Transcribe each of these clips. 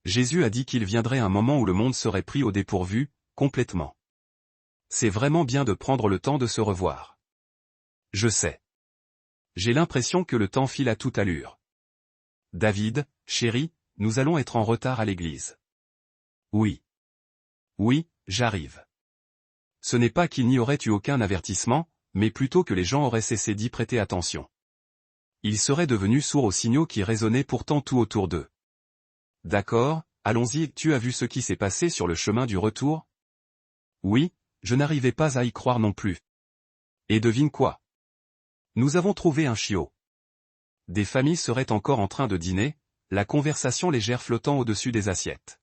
Jésus a dit qu'il viendrait un moment où le monde serait pris au dépourvu, complètement. C'est vraiment bien de prendre le temps de se revoir. Je sais. J'ai l'impression que le temps file à toute allure. David, chéri, nous allons être en retard à l'église. Oui. Oui, j'arrive. Ce n'est pas qu'il n'y aurait eu aucun avertissement, mais plutôt que les gens auraient cessé d'y prêter attention. Ils seraient devenus sourds aux signaux qui résonnaient pourtant tout autour d'eux. D'accord, allons-y, tu as vu ce qui s'est passé sur le chemin du retour? Oui, je n'arrivais pas à y croire non plus. Et devine quoi? Nous avons trouvé un chiot. Des familles seraient encore en train de dîner, la conversation légère flottant au-dessus des assiettes.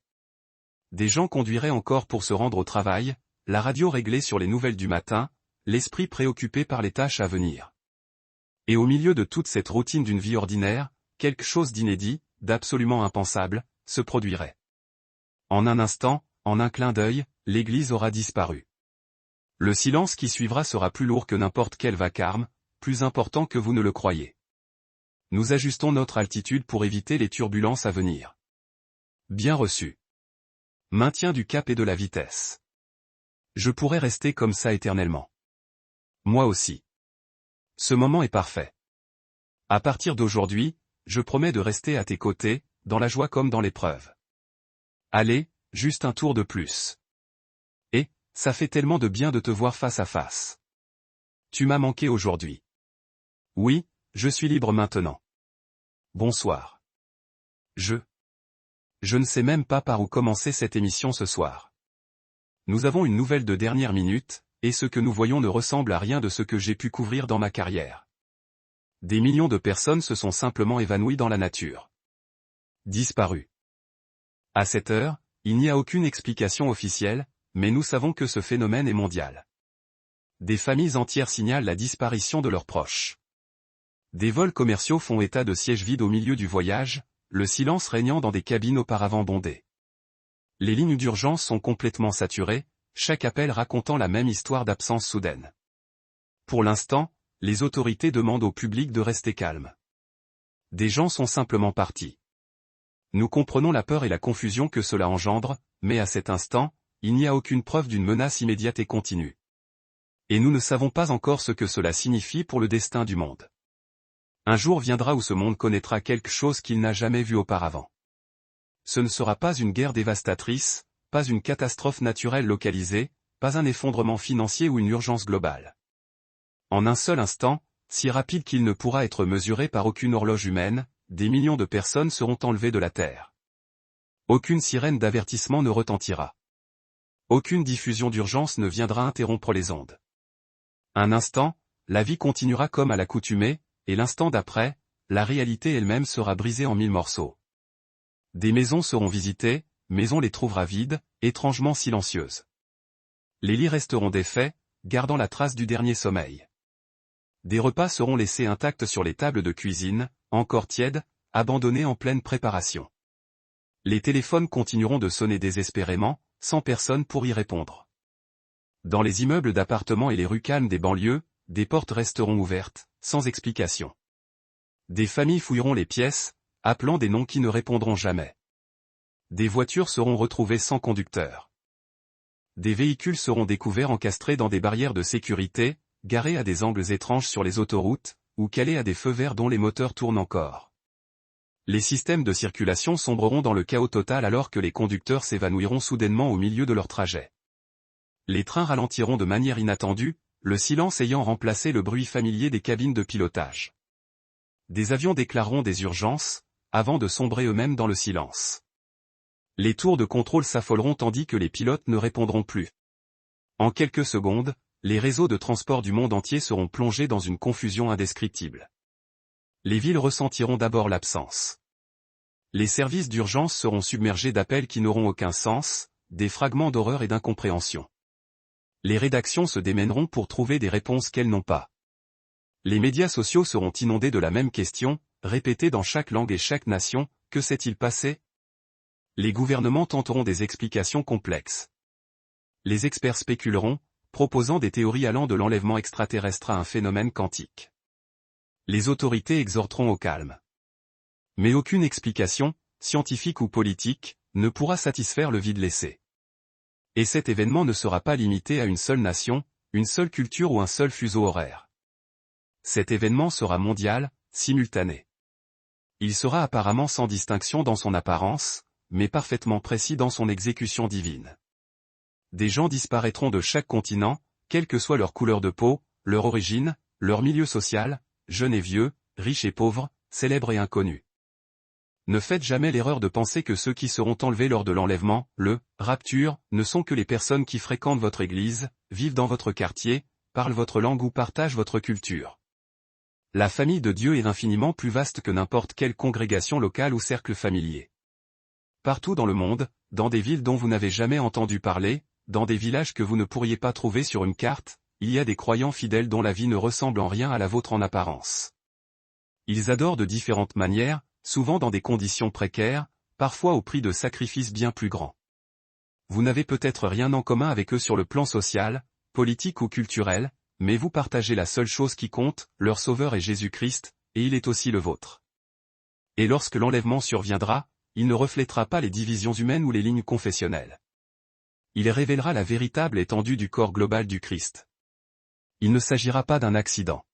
Des gens conduiraient encore pour se rendre au travail, la radio réglée sur les nouvelles du matin, l'esprit préoccupé par les tâches à venir. Et au milieu de toute cette routine d'une vie ordinaire, quelque chose d'inédit, d'absolument impensable, se produirait. En un instant, en un clin d'œil, l'église aura disparu. Le silence qui suivra sera plus lourd que n'importe quel vacarme, plus important que vous ne le croyez. Nous ajustons notre altitude pour éviter les turbulences à venir. Bien reçu. Maintien du cap et de la vitesse. Je pourrais rester comme ça éternellement. Moi aussi. Ce moment est parfait. À partir d'aujourd'hui, je promets de rester à tes côtés, dans la joie comme dans l'épreuve. Allez, juste un tour de plus. Et, ça fait tellement de bien de te voir face à face. Tu m'as manqué aujourd'hui. Oui, je suis libre maintenant. Bonsoir. Je ne sais même pas par où commencer cette émission ce soir. Nous avons une nouvelle de dernière minute, et ce que nous voyons ne ressemble à rien de ce que j'ai pu couvrir dans ma carrière. Des millions de personnes se sont simplement évanouies dans la nature. Disparues. À cette heure, il n'y a aucune explication officielle, mais nous savons que ce phénomène est mondial. Des familles entières signalent la disparition de leurs proches. Des vols commerciaux font état de sièges vides au milieu du voyage, le silence régnant dans des cabines auparavant bondées. Les lignes d'urgence sont complètement saturées, chaque appel racontant la même histoire d'absence soudaine. Pour l'instant, les autorités demandent au public de rester calme. Des gens sont simplement partis. Nous comprenons la peur et la confusion que cela engendre, mais à cet instant, il n'y a aucune preuve d'une menace immédiate et continue. Et nous ne savons pas encore ce que cela signifie pour le destin du monde. Un jour viendra où ce monde connaîtra quelque chose qu'il n'a jamais vu auparavant. Ce ne sera pas une guerre dévastatrice, pas une catastrophe naturelle localisée, pas un effondrement financier ou une urgence globale. En un seul instant, si rapide qu'il ne pourra être mesuré par aucune horloge humaine, des millions de personnes seront enlevées de la Terre. Aucune sirène d'avertissement ne retentira. Aucune diffusion d'urgence ne viendra interrompre les ondes. Un instant, la vie continuera comme à l'accoutumée, et l'instant d'après, la réalité elle-même sera brisée en 1000 morceaux. Des maisons seront visitées, mais on les trouvera vides, étrangement silencieuses. Les lits resteront défaits, gardant la trace du dernier sommeil. Des repas seront laissés intacts sur les tables de cuisine, encore tièdes, abandonnés en pleine préparation. Les téléphones continueront de sonner désespérément, sans personne pour y répondre. Dans les immeubles d'appartements et les rues calmes des banlieues, des portes resteront ouvertes, sans explication. Des familles fouilleront les pièces, appelant des noms qui ne répondront jamais. Des voitures seront retrouvées sans conducteur. Des véhicules seront découverts encastrés dans des barrières de sécurité, garés à des angles étranges sur les autoroutes, ou calés à des feux verts dont les moteurs tournent encore. Les systèmes de circulation sombreront dans le chaos total alors que les conducteurs s'évanouiront soudainement au milieu de leur trajet. Les trains ralentiront de manière inattendue, le silence ayant remplacé le bruit familier des cabines de pilotage. Des avions déclareront des urgences, avant de sombrer eux-mêmes dans le silence. Les tours de contrôle s'affoleront tandis que les pilotes ne répondront plus. En quelques secondes, les réseaux de transport du monde entier seront plongés dans une confusion indescriptible. Les villes ressentiront d'abord l'absence. Les services d'urgence seront submergés d'appels qui n'auront aucun sens, des fragments d'horreur et d'incompréhension. Les rédactions se démèneront pour trouver des réponses qu'elles n'ont pas. Les médias sociaux seront inondés de la même question, répétée dans chaque langue et chaque nation, que s'est-il passé? Les gouvernements tenteront des explications complexes. Les experts spéculeront, proposant des théories allant de l'enlèvement extraterrestre à un phénomène quantique. Les autorités exhorteront au calme. Mais aucune explication, scientifique ou politique, ne pourra satisfaire le vide laissé. Et cet événement ne sera pas limité à une seule nation, une seule culture ou un seul fuseau horaire. Cet événement sera mondial, simultané. Il sera apparemment sans distinction dans son apparence, mais parfaitement précis dans son exécution divine. Des gens disparaîtront de chaque continent, quelle que soit leur couleur de peau, leur origine, leur milieu social, jeunes et vieux, riches et pauvres, célèbres et inconnus. Ne faites jamais l'erreur de penser que ceux qui seront enlevés lors de l'enlèvement, le « rapture », ne sont que les personnes qui fréquentent votre église, vivent dans votre quartier, parlent votre langue ou partagent votre culture. La famille de Dieu est infiniment plus vaste que n'importe quelle congrégation locale ou cercle familier. Partout dans le monde, dans des villes dont vous n'avez jamais entendu parler, dans des villages que vous ne pourriez pas trouver sur une carte, il y a des croyants fidèles dont la vie ne ressemble en rien à la vôtre en apparence. Ils adorent de différentes manières, souvent dans des conditions précaires, parfois au prix de sacrifices bien plus grands. Vous n'avez peut-être rien en commun avec eux sur le plan social, politique ou culturel, mais vous partagez la seule chose qui compte, leur Sauveur est Jésus-Christ, et il est aussi le vôtre. Et lorsque l'enlèvement surviendra, il ne reflètera pas les divisions humaines ou les lignes confessionnelles. Il révélera la véritable étendue du corps global du Christ. Il ne s'agira pas d'un accident.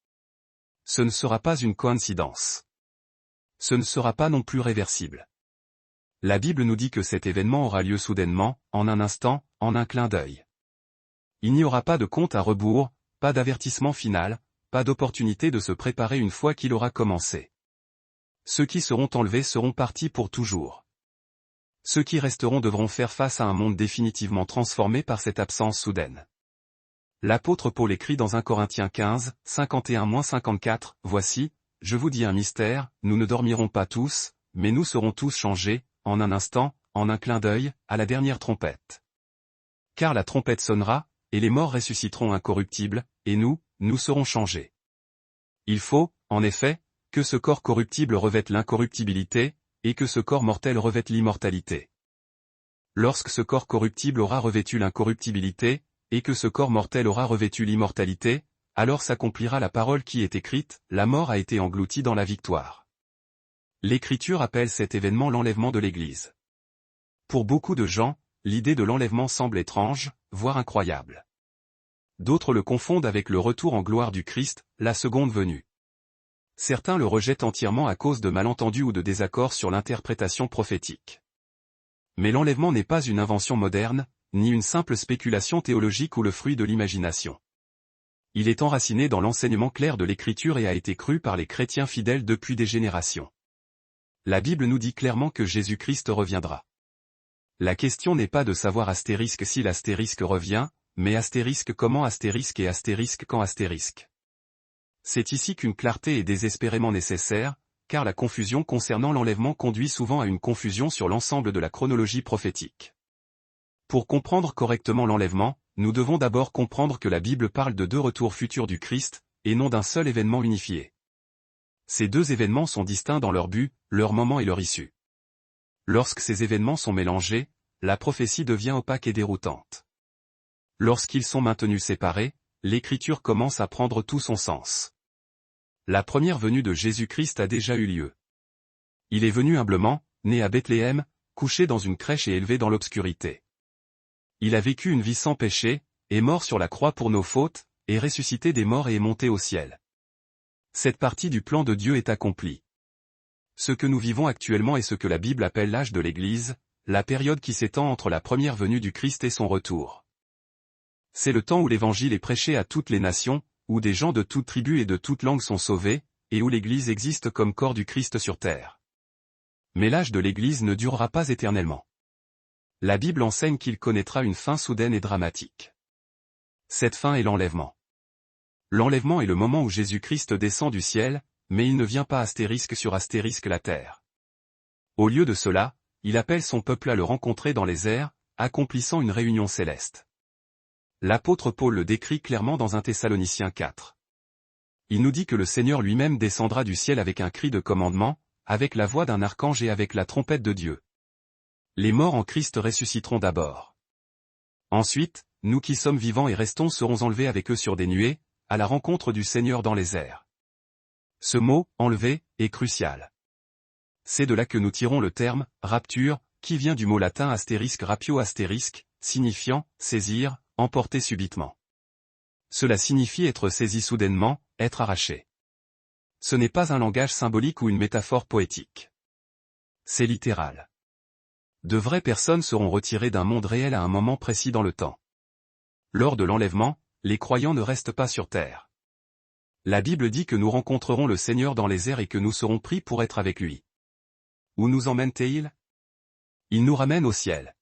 Ce ne sera pas une coïncidence. Ce ne sera pas non plus réversible. La Bible nous dit que cet événement aura lieu soudainement, en un instant, en un clin d'œil. Il n'y aura pas de compte à rebours, pas d'avertissement final, pas d'opportunité de se préparer une fois qu'il aura commencé. Ceux qui seront enlevés seront partis pour toujours. Ceux qui resteront devront faire face à un monde définitivement transformé par cette absence soudaine. L'apôtre Paul écrit dans 1 Corinthiens 15, 51-54, « Voici, je vous dis un mystère, nous ne dormirons pas tous, mais nous serons tous changés, en un instant, en un clin d'œil, à la dernière trompette. Car la trompette sonnera, et les morts ressusciteront incorruptibles, et nous serons changés. Il faut, en effet, que ce corps corruptible revête l'incorruptibilité, et que ce corps mortel revête l'immortalité. Lorsque ce corps corruptible aura revêtu l'incorruptibilité, et que ce corps mortel aura revêtu l'immortalité, alors s'accomplira la parole qui est écrite, la mort a été engloutie dans la victoire. L'Écriture appelle cet événement l'enlèvement de l'Église. Pour beaucoup de gens, l'idée de l'enlèvement semble étrange, voire incroyable. D'autres le confondent avec le retour en gloire du Christ, la seconde venue. Certains le rejettent entièrement à cause de malentendus ou de désaccords sur l'interprétation prophétique. Mais l'enlèvement n'est pas une invention moderne, ni une simple spéculation théologique ou le fruit de l'imagination. Il est enraciné dans l'enseignement clair de l'Écriture et a été cru par les chrétiens fidèles depuis des générations. La Bible nous dit clairement que Jésus-Christ reviendra. La question n'est pas de savoir astérisque si l'astérisque revient, mais astérisque comment astérisque et astérisque quand astérisque. C'est ici qu'une clarté est désespérément nécessaire, car la confusion concernant l'enlèvement conduit souvent à une confusion sur l'ensemble de la chronologie prophétique. Pour comprendre correctement l'enlèvement, nous devons d'abord comprendre que la Bible parle de deux retours futurs du Christ, et non d'un seul événement unifié. Ces deux événements sont distincts dans leur but, leur moment et leur issue. Lorsque ces événements sont mélangés, la prophétie devient opaque et déroutante. Lorsqu'ils sont maintenus séparés, l'Écriture commence à prendre tout son sens. La première venue de Jésus-Christ a déjà eu lieu. Il est venu humblement, né à Bethléem, couché dans une crèche et élevé dans l'obscurité. Il a vécu une vie sans péché, est mort sur la croix pour nos fautes, est ressuscité des morts et est monté au ciel. Cette partie du plan de Dieu est accomplie. Ce que nous vivons actuellement est ce que la Bible appelle l'âge de l'Église, la période qui s'étend entre la première venue du Christ et son retour. C'est le temps où l'Évangile est prêché à toutes les nations, où des gens de toutes tribus et de toutes langues sont sauvés, et où l'Église existe comme corps du Christ sur terre. Mais l'âge de l'Église ne durera pas éternellement. La Bible enseigne qu'il connaîtra une fin soudaine et dramatique. Cette fin est l'enlèvement. L'enlèvement est le moment où Jésus-Christ descend du ciel, mais il ne vient pas astérisque sur astérisque la terre. Au lieu de cela, il appelle son peuple à le rencontrer dans les airs, accomplissant une réunion céleste. L'apôtre Paul le décrit clairement dans 1 Thessaloniciens 4. Il nous dit que le Seigneur lui-même descendra du ciel avec un cri de commandement, avec la voix d'un archange et avec la trompette de Dieu. Les morts en Christ ressusciteront d'abord. Ensuite, nous qui sommes vivants et restons serons enlevés avec eux sur des nuées, à la rencontre du Seigneur dans les airs. Ce mot, enlevé, est crucial. C'est de là que nous tirons le terme, rapture, qui vient du mot latin rapio signifiant saisir, emporter subitement. Cela signifie être saisi soudainement, être arraché. Ce n'est pas un langage symbolique ou une métaphore poétique. C'est littéral. De vraies personnes seront retirées d'un monde réel à un moment précis dans le temps. Lors de l'enlèvement, les croyants ne restent pas sur terre. La Bible dit que nous rencontrerons le Seigneur dans les airs et que nous serons pris pour être avec lui. Où nous emmène-t-il? Il nous ramène au ciel.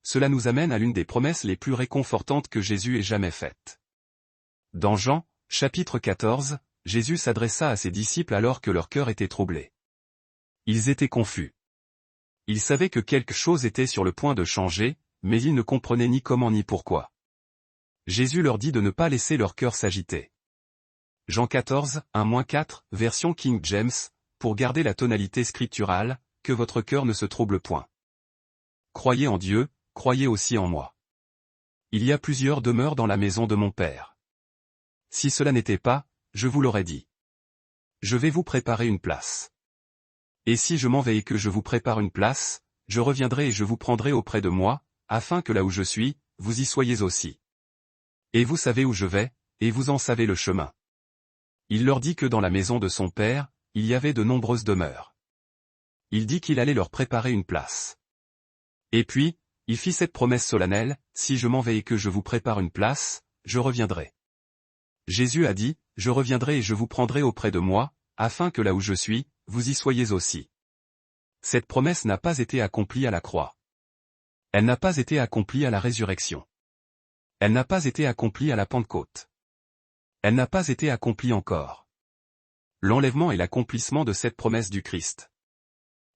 Cela nous amène à l'une des promesses les plus réconfortantes que Jésus ait jamais faites. Dans Jean, chapitre 14, Jésus s'adressa à ses disciples alors que leur cœur était troublé. Ils étaient confus. Ils savaient que quelque chose était sur le point de changer, mais ils ne comprenaient ni comment ni pourquoi. Jésus leur dit de ne pas laisser leur cœur s'agiter. Jean 14, 1-4, version King James, pour garder la tonalité scripturale, que votre cœur ne se trouble point. Croyez en Dieu, croyez aussi en moi. Il y a plusieurs demeures dans la maison de mon Père. Si cela n'était pas, je vous l'aurais dit. Je vais vous préparer une place. Et si je m'en vais et que je vous prépare une place, je reviendrai et je vous prendrai auprès de moi, afin que là où je suis, vous y soyez aussi. Et vous savez où je vais, et vous en savez le chemin. Il leur dit que dans la maison de son Père, il y avait de nombreuses demeures. Il dit qu'il allait leur préparer une place. Et puis, il fit cette promesse solennelle, si je m'en vais et que je vous prépare une place, je reviendrai. Jésus a dit, je reviendrai et je vous prendrai auprès de moi, afin que là où je suis, vous y soyez aussi. Cette promesse n'a pas été accomplie à la croix. Elle n'a pas été accomplie à la résurrection. Elle n'a pas été accomplie à la Pentecôte. Elle n'a pas été accomplie encore. L'enlèvement est l'accomplissement de cette promesse du Christ.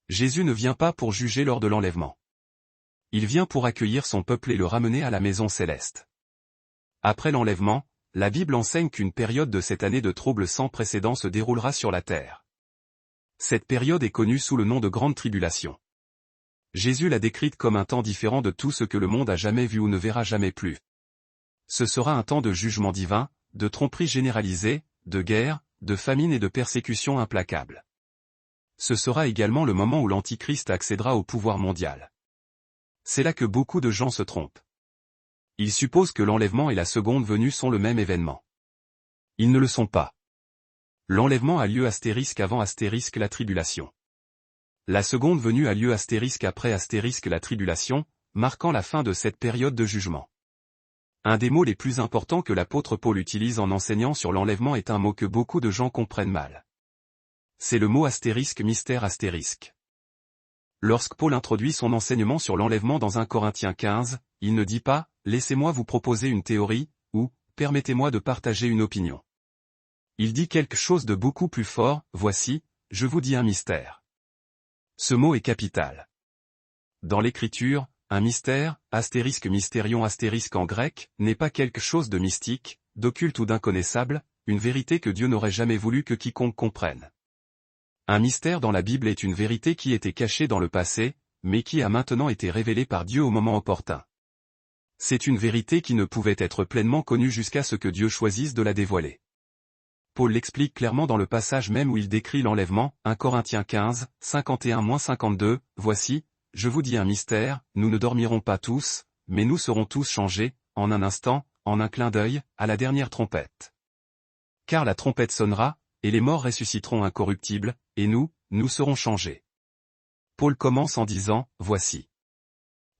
Jésus ne vient pas pour juger lors de l'enlèvement. Il vient pour accueillir son peuple et le ramener à la maison céleste. Après l'enlèvement, la Bible enseigne qu'une période de cette année de troubles sans précédent se déroulera sur la terre. Cette période est connue sous le nom de Grande Tribulation. Jésus l'a décrite comme un temps différent de tout ce que le monde a jamais vu ou ne verra jamais plus. Ce sera un temps de jugement divin, de tromperie généralisée, de guerre, de famine et de persécution implacable. Ce sera également le moment où l'Antichrist accédera au pouvoir mondial. C'est là que beaucoup de gens se trompent. Ils supposent que l'enlèvement et la seconde venue sont le même événement. Ils ne le sont pas. L'enlèvement a lieu avant la tribulation. La seconde venue a lieu après la tribulation, marquant la fin de cette période de jugement. Un des mots les plus importants que l'apôtre Paul utilise en enseignant sur l'enlèvement est un mot que beaucoup de gens comprennent mal. C'est le mot mystère. Lorsque Paul introduit son enseignement sur l'enlèvement dans 1 Corinthiens 15, il ne dit pas « Laissez-moi vous proposer une théorie » ou « Permettez-moi de partager une opinion ». Il dit quelque chose de beaucoup plus fort, « Voici, je vous dis un mystère ». Ce mot est capital. Dans l'Écriture, un mystère, mystérion en grec, n'est pas quelque chose de mystique, d'occulte ou d'inconnaissable, une vérité que Dieu n'aurait jamais voulu que quiconque comprenne. Un mystère dans la Bible est une vérité qui était cachée dans le passé, mais qui a maintenant été révélée par Dieu au moment opportun. C'est une vérité qui ne pouvait être pleinement connue jusqu'à ce que Dieu choisisse de la dévoiler. Paul l'explique clairement dans le passage même où il décrit l'enlèvement, 1 Corinthiens 15, 51-52, « Voici, je vous dis un mystère, nous ne dormirons pas tous, mais nous serons tous changés, en un instant, en un clin d'œil, à la dernière trompette. Car la trompette sonnera, et les morts ressusciteront incorruptibles, et nous serons changés. » Paul commence en disant, « Voici. »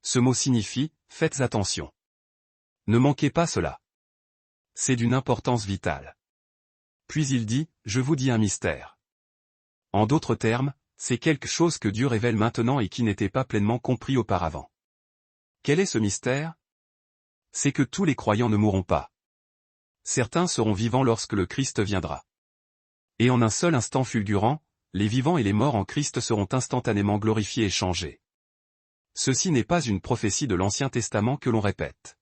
Ce mot signifie, faites attention. Ne manquez pas cela. C'est d'une importance vitale. Puis il dit, je vous dis un mystère. En d'autres termes, c'est quelque chose que Dieu révèle maintenant et qui n'était pas pleinement compris auparavant. Quel est ce mystère? C'est que tous les croyants ne mourront pas. Certains seront vivants lorsque le Christ viendra. Et en un seul instant fulgurant, les vivants et les morts en Christ seront instantanément glorifiés et changés. Ceci n'est pas une prophétie de l'Ancien Testament que l'on répète.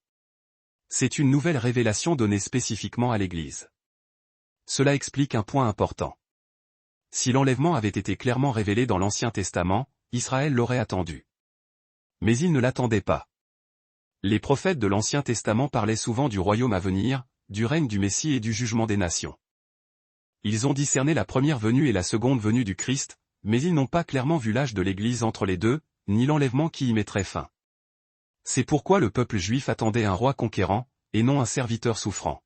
C'est une nouvelle révélation donnée spécifiquement à l'Église. Cela explique un point important. Si l'enlèvement avait été clairement révélé dans l'Ancien Testament, Israël l'aurait attendu. Mais il ne l'attendait pas. Les prophètes de l'Ancien Testament parlaient souvent du royaume à venir, du règne du Messie et du jugement des nations. Ils ont discerné la première venue et la seconde venue du Christ, mais ils n'ont pas clairement vu l'âge de l'Église entre les deux, ni l'enlèvement qui y mettrait fin. C'est pourquoi le peuple juif attendait un roi conquérant, et non un serviteur souffrant.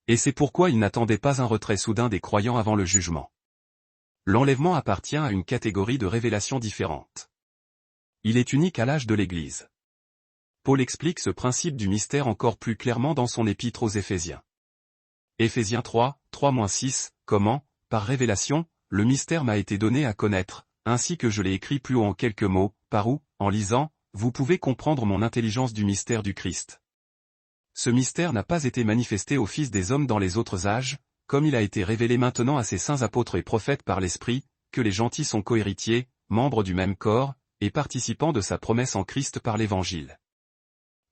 Et c'est pourquoi il n'attendait pas un retrait soudain des croyants avant le jugement. L'enlèvement appartient à une catégorie de révélations différentes. Il est unique à l'âge de l'Église. Paul explique ce principe du mystère encore plus clairement dans son épître aux Éphésiens. Éphésiens 3, 3-6, comment, par révélation, le mystère m'a été donné à connaître, ainsi que je l'ai écrit plus haut en quelques mots, par où, en lisant, vous pouvez comprendre mon intelligence du mystère du Christ. Ce mystère n'a pas été manifesté aux fils des hommes dans les autres âges, comme il a été révélé maintenant à ses saints apôtres et prophètes par l'Esprit, que les gentils sont cohéritiers, membres du même corps, et participants de sa promesse en Christ par l'Évangile.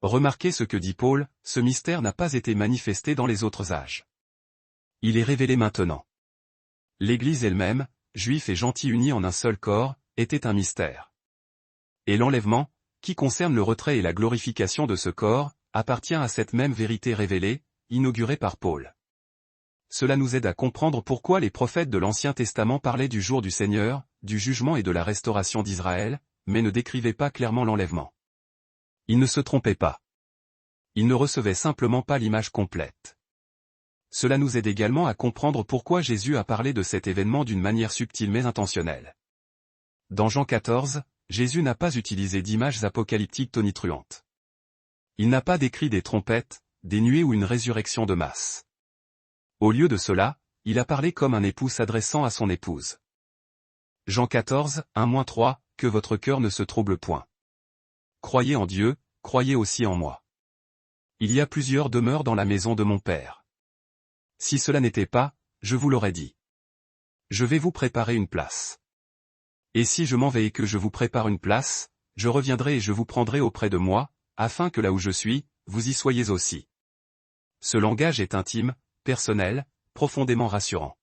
Remarquez ce que dit Paul, ce mystère n'a pas été manifesté dans les autres âges. Il est révélé maintenant. L'Église elle-même, juifs et gentils unis en un seul corps, était un mystère. Et l'enlèvement, qui concerne le retrait et la glorification de ce corps, appartient à cette même vérité révélée, inaugurée par Paul. Cela nous aide à comprendre pourquoi les prophètes de l'Ancien Testament parlaient du jour du Seigneur, du jugement et de la restauration d'Israël, mais ne décrivaient pas clairement l'enlèvement. Ils ne se trompaient pas. Ils ne recevaient simplement pas l'image complète. Cela nous aide également à comprendre pourquoi Jésus a parlé de cet événement d'une manière subtile mais intentionnelle. Dans Jean 14, Jésus n'a pas utilisé d'images apocalyptiques tonitruantes. Il n'a pas décrit des trompettes, des nuées ou une résurrection de masse. Au lieu de cela, il a parlé comme un époux s'adressant à son épouse. Jean 14, 1-3, que votre cœur ne se trouble point. Croyez en Dieu, croyez aussi en moi. Il y a plusieurs demeures dans la maison de mon Père. Si cela n'était pas, je vous l'aurais dit. Je vais vous préparer une place. Et si je m'en vais et que je vous prépare une place, je reviendrai et je vous prendrai auprès de moi, afin que là où je suis, vous y soyez aussi. Ce langage est intime, personnel, profondément rassurant.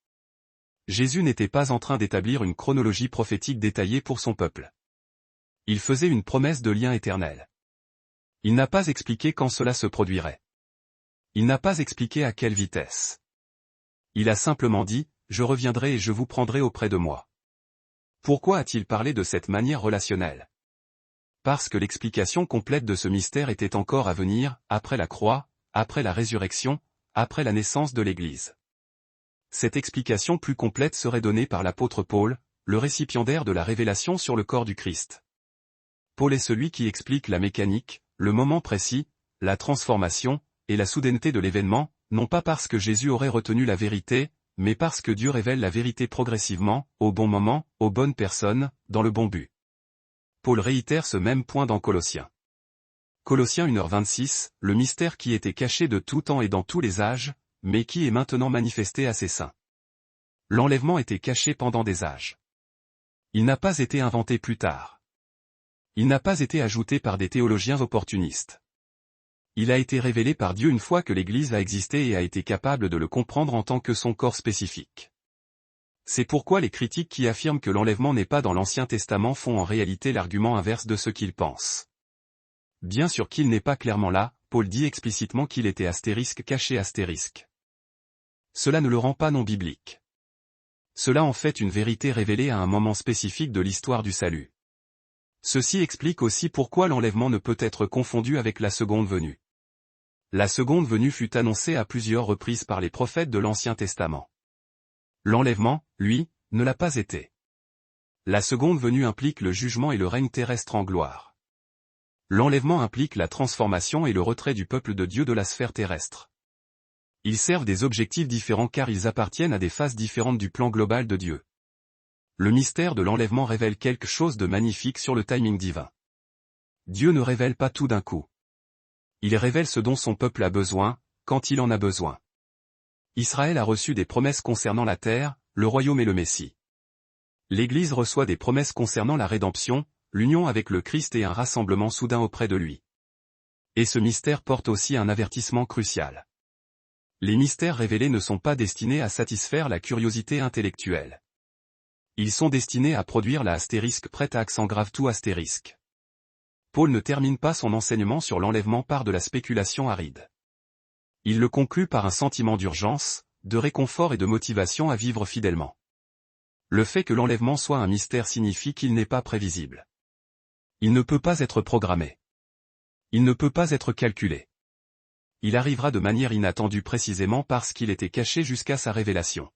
Jésus n'était pas en train d'établir une chronologie prophétique détaillée pour son peuple. Il faisait une promesse de lien éternel. Il n'a pas expliqué quand cela se produirait. Il n'a pas expliqué à quelle vitesse. Il a simplement dit, je reviendrai et je vous prendrai auprès de moi. Pourquoi a-t-il parlé de cette manière relationnelle? Parce que l'explication complète de ce mystère était encore à venir, après la croix, après la résurrection, après la naissance de l'Église. Cette explication plus complète serait donnée par l'apôtre Paul, le récipiendaire de la révélation sur le corps du Christ. Paul est celui qui explique la mécanique, le moment précis, la transformation, et la soudaineté de l'événement, non pas parce que Jésus aurait retenu la vérité, mais parce que Dieu révèle la vérité progressivement, au bon moment, aux bonnes personnes, dans le bon but. Paul réitère ce même point dans Colossiens. Colossiens 1h26, le mystère qui était caché de tout temps et dans tous les âges, mais qui est maintenant manifesté à ses saints. L'enlèvement était caché pendant des âges. Il n'a pas été inventé plus tard. Il n'a pas été ajouté par des théologiens opportunistes. Il a été révélé par Dieu une fois que l'Église a existé et a été capable de le comprendre en tant que son corps spécifique. C'est pourquoi les critiques qui affirment que l'enlèvement n'est pas dans l'Ancien Testament font en réalité l'argument inverse de ce qu'ils pensent. Bien sûr qu'il n'est pas clairement là, Paul dit explicitement qu'il était caché astérisque. Cela ne le rend pas non biblique. Cela en fait une vérité révélée à un moment spécifique de l'histoire du salut. Ceci explique aussi pourquoi l'enlèvement ne peut être confondu avec la seconde venue. La seconde venue fut annoncée à plusieurs reprises par les prophètes de l'Ancien Testament. L'enlèvement, lui, ne l'a pas été. La seconde venue implique le jugement et le règne terrestre en gloire. L'enlèvement implique la transformation et le retrait du peuple de Dieu de la sphère terrestre. Ils servent des objectifs différents car ils appartiennent à des phases différentes du plan global de Dieu. Le mystère de l'enlèvement révèle quelque chose de magnifique sur le timing divin. Dieu ne révèle pas tout d'un coup. Il révèle ce dont son peuple a besoin, quand il en a besoin. Israël a reçu des promesses concernant la terre, le royaume et le Messie. L'Église reçoit des promesses concernant la rédemption, l'union avec le Christ et un rassemblement soudain auprès de lui. Et ce mystère porte aussi un avertissement crucial. Les mystères révélés ne sont pas destinés à satisfaire la curiosité intellectuelle. Ils sont destinés à produire la astérisque prête à accent grave tout astérisque. Paul ne termine pas son enseignement sur l'enlèvement par de la spéculation aride. Il le conclut par un sentiment d'urgence, de réconfort et de motivation à vivre fidèlement. Le fait que l'enlèvement soit un mystère signifie qu'il n'est pas prévisible. Il ne peut pas être programmé. Il ne peut pas être calculé. Il arrivera de manière inattendue précisément parce qu'il était caché jusqu'à sa révélation.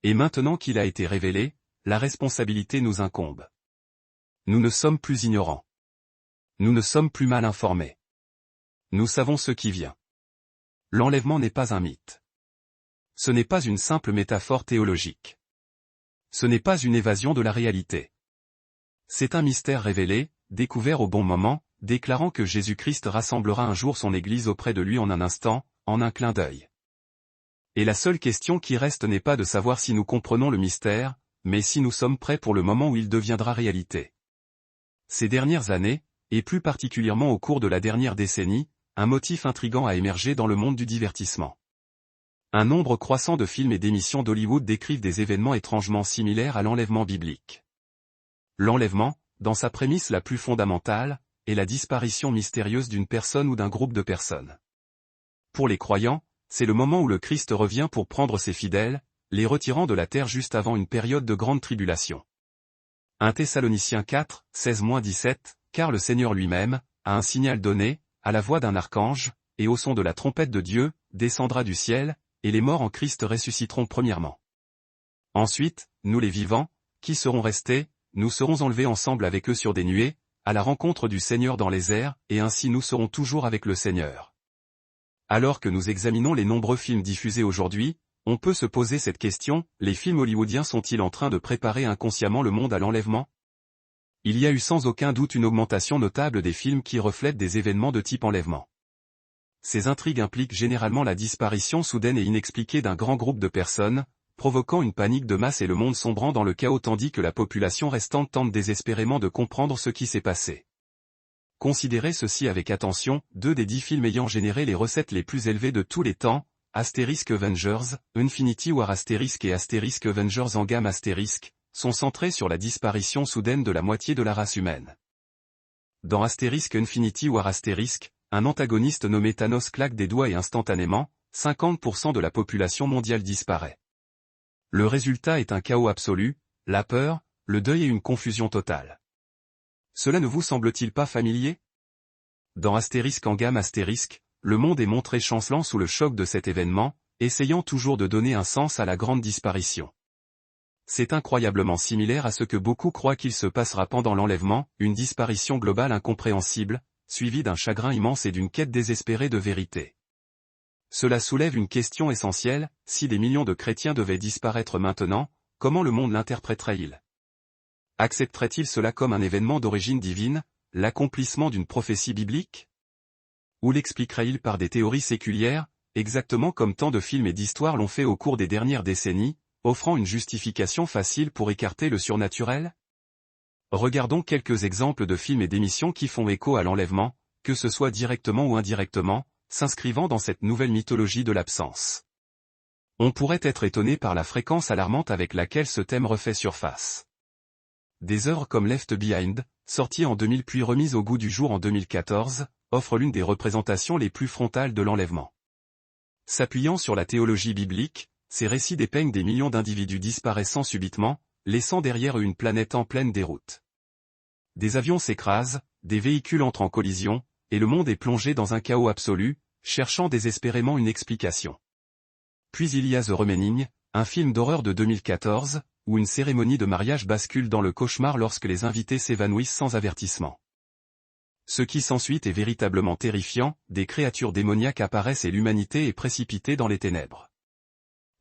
Et maintenant qu'il a été révélé, la responsabilité nous incombe. Nous ne sommes plus ignorants. Nous ne sommes plus mal informés. Nous savons ce qui vient. L'enlèvement n'est pas un mythe. Ce n'est pas une simple métaphore théologique. Ce n'est pas une évasion de la réalité. C'est un mystère révélé, découvert au bon moment, déclarant que Jésus-Christ rassemblera un jour son Église auprès de lui en un instant, en un clin d'œil. Et la seule question qui reste n'est pas de savoir si nous comprenons le mystère, mais si nous sommes prêts pour le moment où il deviendra réalité. Ces dernières années, et plus particulièrement au cours de la dernière décennie, un motif intrigant a émergé dans le monde du divertissement. Un nombre croissant de films et d'émissions d'Hollywood décrivent des événements étrangement similaires à l'enlèvement biblique. L'enlèvement, dans sa prémisse la plus fondamentale, est la disparition mystérieuse d'une personne ou d'un groupe de personnes. Pour les croyants, c'est le moment où le Christ revient pour prendre ses fidèles, les retirant de la terre juste avant une période de grande tribulation. 1 Thessaloniciens 4, 16-17, car le Seigneur lui-même, à un signal donné, à la voix d'un archange, et au son de la trompette de Dieu, descendra du ciel, et les morts en Christ ressusciteront premièrement. Ensuite, nous les vivants, qui serons restés, nous serons enlevés ensemble avec eux sur des nuées, à la rencontre du Seigneur dans les airs, et ainsi nous serons toujours avec le Seigneur. Alors que nous examinons les nombreux films diffusés aujourd'hui, on peut se poser cette question, les films hollywoodiens sont-ils en train de préparer inconsciemment le monde à l'enlèvement? Il y a eu sans aucun doute une augmentation notable des films qui reflètent des événements de type enlèvement. Ces intrigues impliquent généralement la disparition soudaine et inexpliquée d'un grand groupe de personnes, provoquant une panique de masse et le monde sombrant dans le chaos tandis que la population restante tente désespérément de comprendre ce qui s'est passé. Considérez ceci avec attention, 2 des 10 films ayant généré les recettes les plus élevées de tous les temps, Asterisk Avengers, Infinity War Asterisk et Asterisk Avengers Endgame Asterisk, sont centrés sur la disparition soudaine de la moitié de la race humaine. Dans Asterisk Infinity War Asterisk, un antagoniste nommé Thanos claque des doigts et instantanément, 50% de la population mondiale disparaît. Le résultat est un chaos absolu, la peur, le deuil et une confusion totale. Cela ne vous semble-t-il pas familier? Dans Asterisk Endgame Asterisk, le monde est montré chancelant sous le choc de cet événement, essayant toujours de donner un sens à la grande disparition. C'est incroyablement similaire à ce que beaucoup croient qu'il se passera pendant l'enlèvement, une disparition globale incompréhensible, suivie d'un chagrin immense et d'une quête désespérée de vérité. Cela soulève une question essentielle, si des millions de chrétiens devaient disparaître maintenant, comment le monde l'interpréterait-il? Accepterait-il cela comme un événement d'origine divine, l'accomplissement d'une prophétie biblique? Ou l'expliquerait-il par des théories séculières, exactement comme tant de films et d'histoires l'ont fait au cours des dernières décennies, offrant une justification facile pour écarter le surnaturel? Regardons quelques exemples de films et d'émissions qui font écho à l'enlèvement, que ce soit directement ou indirectement, s'inscrivant dans cette nouvelle mythologie de l'absence. On pourrait être étonné par la fréquence alarmante avec laquelle ce thème refait surface. Des œuvres comme Left Behind, sorties en 2000 puis remises au goût du jour en 2014, offrent l'une des représentations les plus frontales de l'enlèvement. S'appuyant sur la théologie biblique, ces récits dépeignent des millions d'individus disparaissant subitement, laissant derrière eux une planète en pleine déroute. Des avions s'écrasent, des véhicules entrent en collision, et le monde est plongé dans un chaos absolu, cherchant désespérément une explication. Puis il y a The Remaining, un film d'horreur de 2014, où une cérémonie de mariage bascule dans le cauchemar lorsque les invités s'évanouissent sans avertissement. Ce qui s'ensuit est véritablement terrifiant, des créatures démoniaques apparaissent et l'humanité est précipitée dans les ténèbres.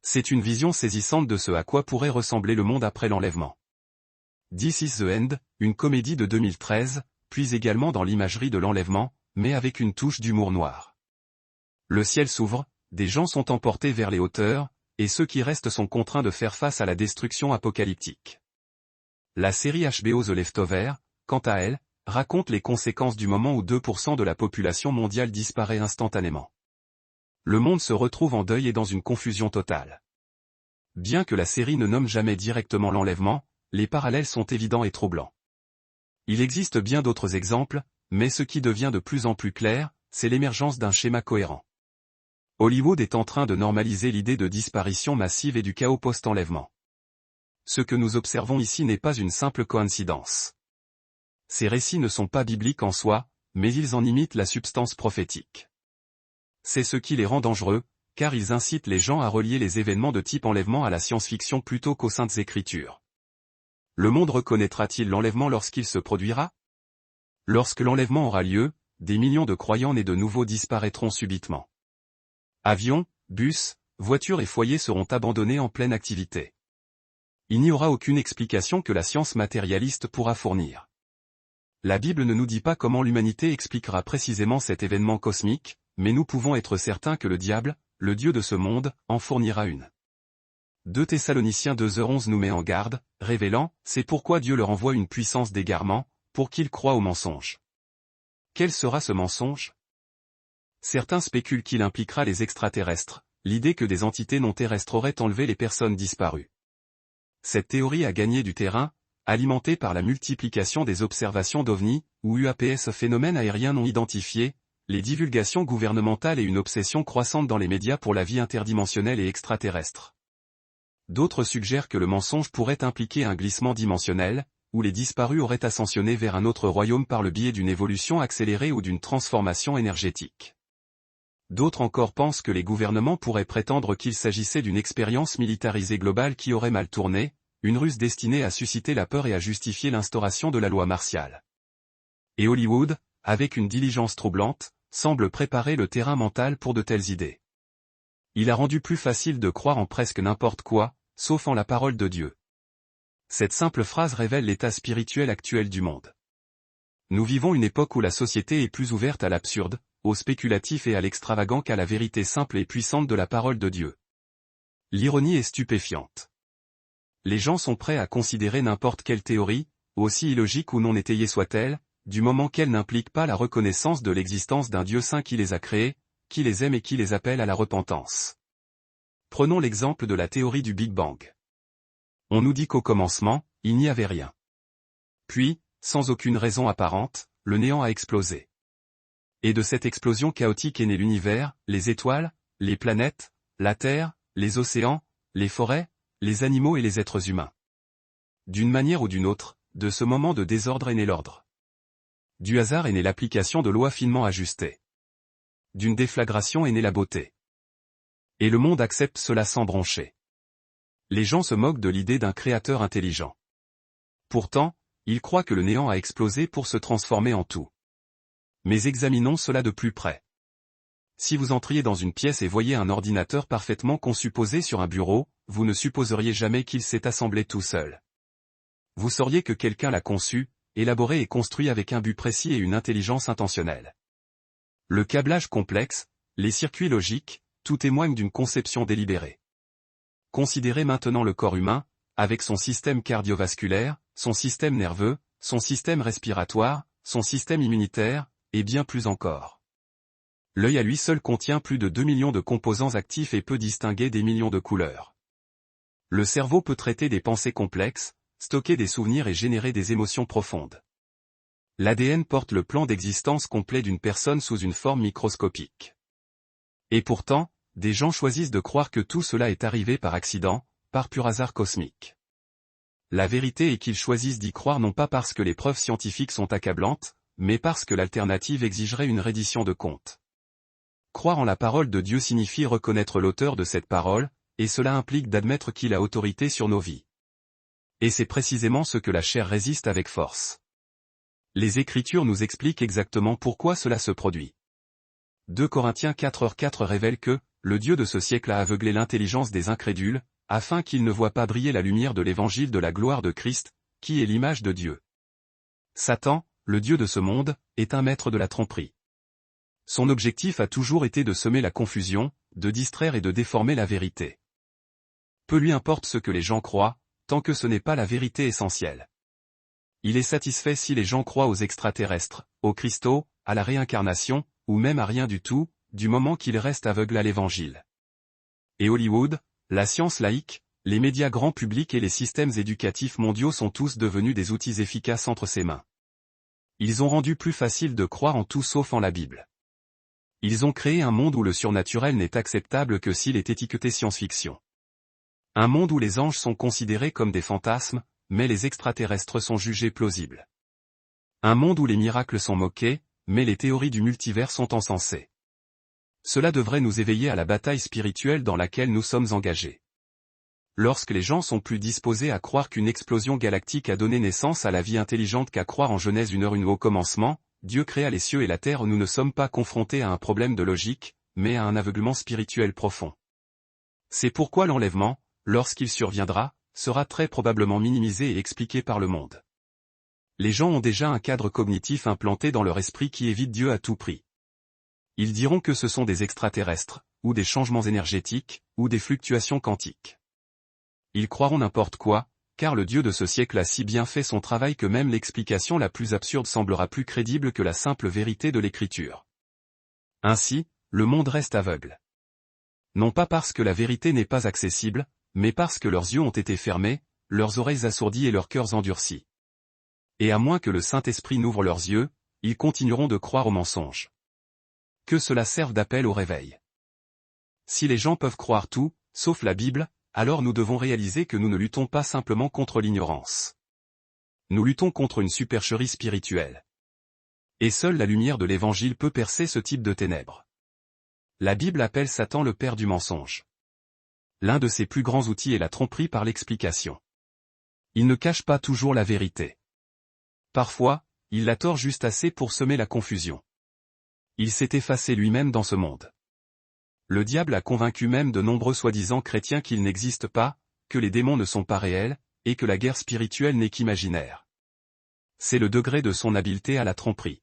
C'est une vision saisissante de ce à quoi pourrait ressembler le monde après l'enlèvement. This is the End, une comédie de 2013, puis également dans l'imagerie de l'enlèvement, mais avec une touche d'humour noir. Le ciel s'ouvre, des gens sont emportés vers les hauteurs, et ceux qui restent sont contraints de faire face à la destruction apocalyptique. La série HBO The Leftovers, quant à elle, raconte les conséquences du moment où 2% de la population mondiale disparaît instantanément. Le monde se retrouve en deuil et dans une confusion totale. Bien que la série ne nomme jamais directement l'enlèvement, les parallèles sont évidents et troublants. Il existe bien d'autres exemples, mais ce qui devient de plus en plus clair, c'est l'émergence d'un schéma cohérent. Hollywood est en train de normaliser l'idée de disparition massive et du chaos post-enlèvement. Ce que nous observons ici n'est pas une simple coïncidence. Ces récits ne sont pas bibliques en soi, mais ils en imitent la substance prophétique. C'est ce qui les rend dangereux, car ils incitent les gens à relier les événements de type enlèvement à la science-fiction plutôt qu'aux saintes écritures. Le monde reconnaîtra-t-il l'enlèvement lorsqu'il se produira? Lorsque l'enlèvement aura lieu, des millions de croyants nés de nouveau disparaîtront subitement. Avions, bus, voitures et foyers seront abandonnés en pleine activité. Il n'y aura aucune explication que la science matérialiste pourra fournir. La Bible ne nous dit pas comment l'humanité expliquera précisément cet événement cosmique, mais nous pouvons être certains que le diable, le dieu de ce monde, en fournira une. 2 Thessaloniciens 2h11 nous met en garde, révélant, c'est pourquoi Dieu leur envoie une puissance d'égarement, pour qu'ils croient au mensonge. Quel sera ce mensonge? Certains spéculent qu'il impliquera les extraterrestres, l'idée que des entités non terrestres auraient enlevé les personnes disparues. Cette théorie a gagné du terrain, alimentée par la multiplication des observations d'OVNI, ou UAPS phénomènes aériens non identifiés, les divulgations gouvernementales et une obsession croissante dans les médias pour la vie interdimensionnelle et extraterrestre. D'autres suggèrent que le mensonge pourrait impliquer un glissement dimensionnel, où les disparus auraient ascensionné vers un autre royaume par le biais d'une évolution accélérée ou d'une transformation énergétique. D'autres encore pensent que les gouvernements pourraient prétendre qu'il s'agissait d'une expérience militarisée globale qui aurait mal tourné, une ruse destinée à susciter la peur et à justifier l'instauration de la loi martiale. Et Hollywood, avec une diligence troublante, semble préparer le terrain mental pour de telles idées. Il a rendu plus facile de croire en presque n'importe quoi, sauf en la parole de Dieu. Cette simple phrase révèle l'état spirituel actuel du monde. Nous vivons une époque où la société est plus ouverte à l'absurde, au spéculatif et à l'extravagant qu'à la vérité simple et puissante de la parole de Dieu. L'ironie est stupéfiante. Les gens sont prêts à considérer n'importe quelle théorie, aussi illogique ou non étayée soit-elle, du moment qu'elle n'implique pas la reconnaissance de l'existence d'un Dieu saint qui les a créés, qui les aime et qui les appelle à la repentance. Prenons l'exemple de la théorie du Big Bang. On nous dit qu'au commencement, il n'y avait rien. Puis, sans aucune raison apparente, le néant a explosé. Et de cette explosion chaotique est né l'univers, les étoiles, les planètes, la Terre, les océans, les forêts, les animaux et les êtres humains. D'une manière ou d'une autre, de ce moment de désordre est né l'ordre. Du hasard est née l'application de lois finement ajustées. D'une déflagration est née la beauté. Et le monde accepte cela sans broncher. Les gens se moquent de l'idée d'un créateur intelligent. Pourtant, ils croient que le néant a explosé pour se transformer en tout. Mais examinons cela de plus près. Si vous entriez dans une pièce et voyiez un ordinateur parfaitement conçu posé sur un bureau, vous ne supposeriez jamais qu'il s'est assemblé tout seul. Vous sauriez que quelqu'un l'a conçu, élaboré et construit avec un but précis et une intelligence intentionnelle. Le câblage complexe, les circuits logiques, tout témoigne d'une conception délibérée. Considérez maintenant le corps humain, avec son système cardiovasculaire, son système nerveux, son système respiratoire, son système immunitaire, et bien plus encore. L'œil à lui seul contient plus de 2 millions de composants actifs et peut distinguer des millions de couleurs. Le cerveau peut traiter des pensées complexes, stocker des souvenirs et générer des émotions profondes. L'ADN porte le plan d'existence complet d'une personne sous une forme microscopique. Et pourtant, des gens choisissent de croire que tout cela est arrivé par accident, par pur hasard cosmique. La vérité est qu'ils choisissent d'y croire non pas parce que les preuves scientifiques sont accablantes, mais parce que l'alternative exigerait une reddition de comptes. Croire en la parole de Dieu signifie reconnaître l'auteur de cette parole, et cela implique d'admettre qu'il a autorité sur nos vies. Et c'est précisément ce que la chair résiste avec force. Les Écritures nous expliquent exactement pourquoi cela se produit. 2 Corinthiens 4h4 révèle que, le Dieu de ce siècle a aveuglé l'intelligence des incrédules, afin qu'ils ne voient pas briller la lumière de l'évangile de la gloire de Christ, qui est l'image de Dieu. Satan, le Dieu de ce monde, est un maître de la tromperie. Son objectif a toujours été de semer la confusion, de distraire et de déformer la vérité. Peu lui importe ce que les gens croient, tant que ce n'est pas la vérité essentielle. Il est satisfait si les gens croient aux extraterrestres, aux cristaux, à la réincarnation, ou même à rien du tout, du moment qu'ils restent aveugles à l'évangile. Et Hollywood, la science laïque, les médias grand public et les systèmes éducatifs mondiaux sont tous devenus des outils efficaces entre ses mains. Ils ont rendu plus facile de croire en tout sauf en la Bible. Ils ont créé un monde où le surnaturel n'est acceptable que s'il est étiqueté science-fiction. Un monde où les anges sont considérés comme des fantasmes, mais les extraterrestres sont jugés plausibles. Un monde où les miracles sont moqués, mais les théories du multivers sont encensées. Cela devrait nous éveiller à la bataille spirituelle dans laquelle nous sommes engagés. Lorsque les gens sont plus disposés à croire qu'une explosion galactique a donné naissance à la vie intelligente qu'à croire en Genèse 1h1 au commencement, Dieu créa les cieux et la terre, nous ne sommes pas confrontés à un problème de logique, mais à un aveuglement spirituel profond. C'est pourquoi l'enlèvement, lorsqu'il surviendra, sera très probablement minimisé et expliqué par le monde. Les gens ont déjà un cadre cognitif implanté dans leur esprit qui évite Dieu à tout prix. Ils diront que ce sont des extraterrestres, ou des changements énergétiques, ou des fluctuations quantiques. Ils croiront n'importe quoi, car le Dieu de ce siècle a si bien fait son travail que même l'explication la plus absurde semblera plus crédible que la simple vérité de l'Écriture. Ainsi, le monde reste aveugle. Non pas parce que la vérité n'est pas accessible, mais parce que leurs yeux ont été fermés, leurs oreilles assourdies et leurs cœurs endurcis. Et à moins que le Saint-Esprit n'ouvre leurs yeux, ils continueront de croire aux mensonges. Que cela serve d'appel au réveil. Si les gens peuvent croire tout, sauf la Bible, alors nous devons réaliser que nous ne luttons pas simplement contre l'ignorance. Nous luttons contre une supercherie spirituelle. Et seule la lumière de l'Évangile peut percer ce type de ténèbres. La Bible appelle Satan le père du mensonge. L'un de ses plus grands outils est la tromperie par l'explication. Il ne cache pas toujours la vérité. Parfois, il la tord juste assez pour semer la confusion. Il s'est effacé lui-même dans ce monde. Le diable a convaincu même de nombreux soi-disant chrétiens qu'il n'existe pas, que les démons ne sont pas réels, et que la guerre spirituelle n'est qu'imaginaire. C'est le degré de son habileté à la tromperie.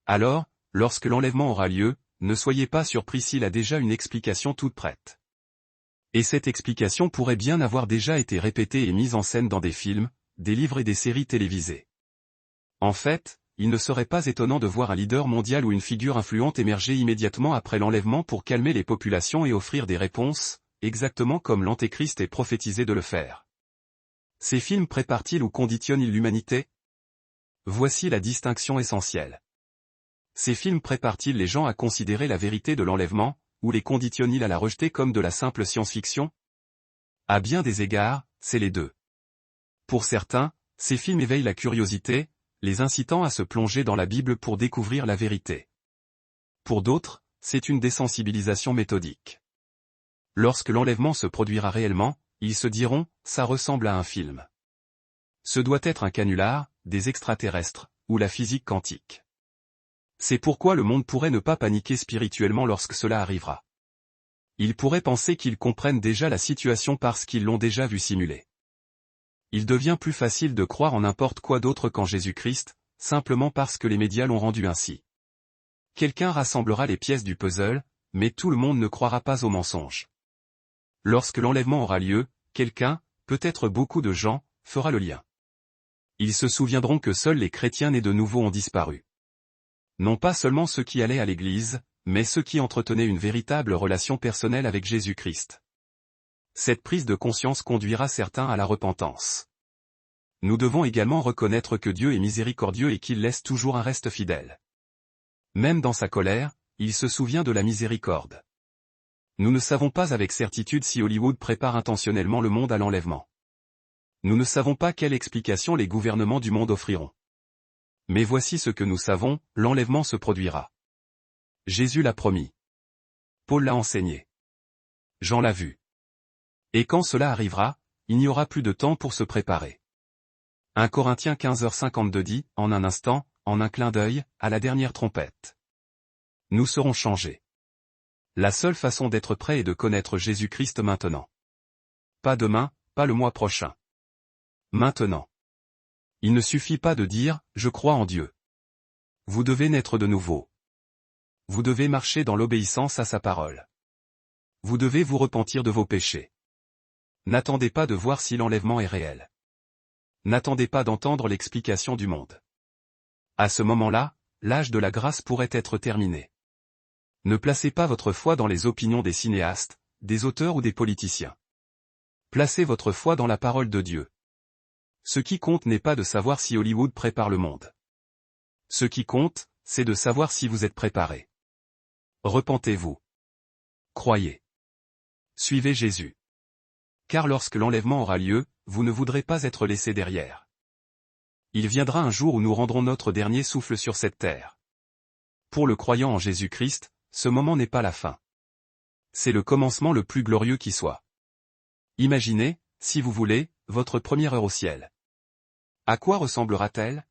Alors, lorsque l'enlèvement aura lieu, ne soyez pas surpris s'il a déjà une explication toute prête. Et cette explication pourrait bien avoir déjà été répétée et mise en scène dans des films, des livres et des séries télévisées. En fait, il ne serait pas étonnant de voir un leader mondial ou une figure influente émerger immédiatement après l'enlèvement pour calmer les populations et offrir des réponses, exactement comme l'Antéchrist est prophétisé de le faire. Ces films préparent-ils ou conditionnent-ils l'humanité? Voici la distinction essentielle. Ces films préparent-ils les gens à considérer la vérité de l'enlèvement, ou les conditionnent-ils à la rejeter comme de la simple science-fiction? À bien des égards, c'est les deux. Pour certains, ces films éveillent la curiosité, les incitant à se plonger dans la Bible pour découvrir la vérité. Pour d'autres, c'est une désensibilisation méthodique. Lorsque l'enlèvement se produira réellement, ils se diront, ça ressemble à un film. Ce doit être un canular, des extraterrestres, ou la physique quantique. C'est pourquoi le monde pourrait ne pas paniquer spirituellement lorsque cela arrivera. Ils pourraient penser qu'ils comprennent déjà la situation parce qu'ils l'ont déjà vu simuler. Il devient plus facile de croire en n'importe quoi d'autre qu'en Jésus-Christ, simplement parce que les médias l'ont rendu ainsi. Quelqu'un rassemblera les pièces du puzzle, mais tout le monde ne croira pas aux mensonges. Lorsque l'enlèvement aura lieu, quelqu'un, peut-être beaucoup de gens, fera le lien. Ils se souviendront que seuls les chrétiens nés de nouveau ont disparu. Non pas seulement ceux qui allaient à l'église, mais ceux qui entretenaient une véritable relation personnelle avec Jésus-Christ. Cette prise de conscience conduira certains à la repentance. Nous devons également reconnaître que Dieu est miséricordieux et qu'il laisse toujours un reste fidèle. Même dans sa colère, il se souvient de la miséricorde. Nous ne savons pas avec certitude si Hollywood prépare intentionnellement le monde à l'enlèvement. Nous ne savons pas quelle explication les gouvernements du monde offriront. Mais voici ce que nous savons, l'enlèvement se produira. Jésus l'a promis. Paul l'a enseigné. Jean l'a vu. Et quand cela arrivera, il n'y aura plus de temps pour se préparer. 1 Corinthiens 15h52 dit, en un instant, en un clin d'œil, à la dernière trompette. Nous serons changés. La seule façon d'être prêt est de connaître Jésus-Christ maintenant. Pas demain, pas le mois prochain. Maintenant. Il ne suffit pas de dire, je crois en Dieu. Vous devez naître de nouveau. Vous devez marcher dans l'obéissance à sa parole. Vous devez vous repentir de vos péchés. N'attendez pas de voir si l'enlèvement est réel. N'attendez pas d'entendre l'explication du monde. À ce moment-là, l'âge de la grâce pourrait être terminé. Ne placez pas votre foi dans les opinions des cinéastes, des auteurs ou des politiciens. Placez votre foi dans la parole de Dieu. Ce qui compte n'est pas de savoir si Hollywood prépare le monde. Ce qui compte, c'est de savoir si vous êtes préparé. Repentez-vous. Croyez. Suivez Jésus. Car lorsque l'enlèvement aura lieu, vous ne voudrez pas être laissé derrière. Il viendra un jour où nous rendrons notre dernier souffle sur cette terre. Pour le croyant en Jésus-Christ, ce moment n'est pas la fin. C'est le commencement le plus glorieux qui soit. Imaginez, si vous voulez, votre première heure au ciel. À quoi ressemblera-t-elle?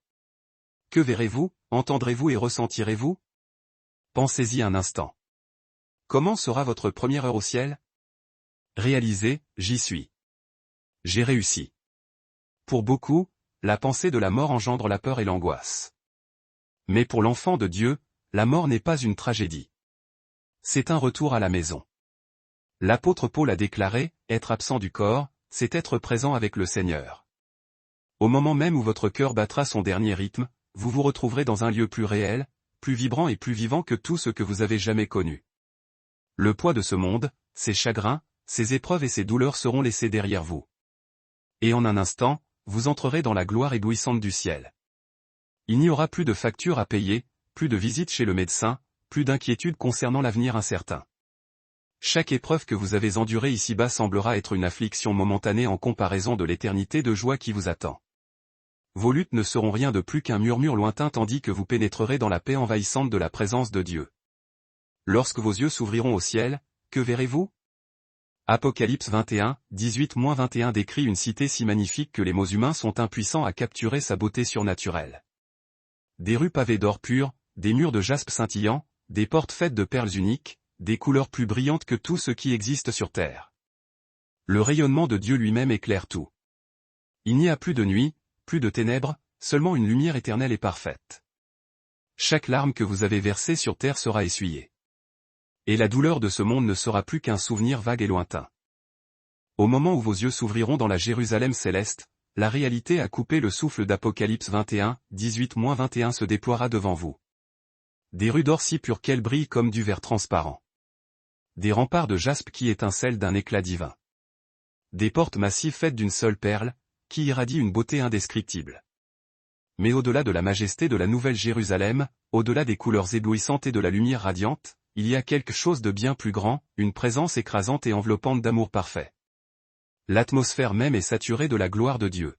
Que verrez-vous, entendrez-vous et ressentirez-vous? Pensez-y un instant. Comment sera votre première heure au ciel? Réalisez, j'y suis. J'ai réussi. Pour beaucoup, la pensée de la mort engendre la peur et l'angoisse. Mais pour l'enfant de Dieu, la mort n'est pas une tragédie. C'est un retour à la maison. L'apôtre Paul a déclaré, être absent du corps, c'est être présent avec le Seigneur. Au moment même où votre cœur battra son dernier rythme, vous vous retrouverez dans un lieu plus réel, plus vibrant et plus vivant que tout ce que vous avez jamais connu. Le poids de ce monde, ses chagrins, ses épreuves et ses douleurs seront laissés derrière vous. Et en un instant, vous entrerez dans la gloire éblouissante du ciel. Il n'y aura plus de factures à payer, plus de visites chez le médecin, plus d'inquiétude concernant l'avenir incertain. Chaque épreuve que vous avez endurée ici-bas semblera être une affliction momentanée en comparaison de l'éternité de joie qui vous attend. Vos luttes ne seront rien de plus qu'un murmure lointain tandis que vous pénétrerez dans la paix envahissante de la présence de Dieu. Lorsque vos yeux s'ouvriront au ciel, que verrez-vous? Apocalypse 21, 18-21 décrit une cité si magnifique que les mots humains sont impuissants à capturer sa beauté surnaturelle. Des rues pavées d'or pur, des murs de jaspe scintillant, des portes faites de perles uniques, des couleurs plus brillantes que tout ce qui existe sur terre. Le rayonnement de Dieu lui-même éclaire tout. Il n'y a plus de nuit, plus de ténèbres, seulement une lumière éternelle et parfaite. Chaque larme que vous avez versée sur terre sera essuyée. Et la douleur de ce monde ne sera plus qu'un souvenir vague et lointain. Au moment où vos yeux s'ouvriront dans la Jérusalem céleste, la réalité à couper le souffle d'Apocalypse 21, 18-21 se déploiera devant vous. Des rues d'or si pures qu'elles brillent comme du verre transparent. Des remparts de jaspe qui étincellent d'un éclat divin. Des portes massives faites d'une seule perle, qui irradient une beauté indescriptible. Mais au-delà de la majesté de la Nouvelle Jérusalem, au-delà des couleurs éblouissantes et de la lumière radiante, il y a quelque chose de bien plus grand, une présence écrasante et enveloppante d'amour parfait. L'atmosphère même est saturée de la gloire de Dieu.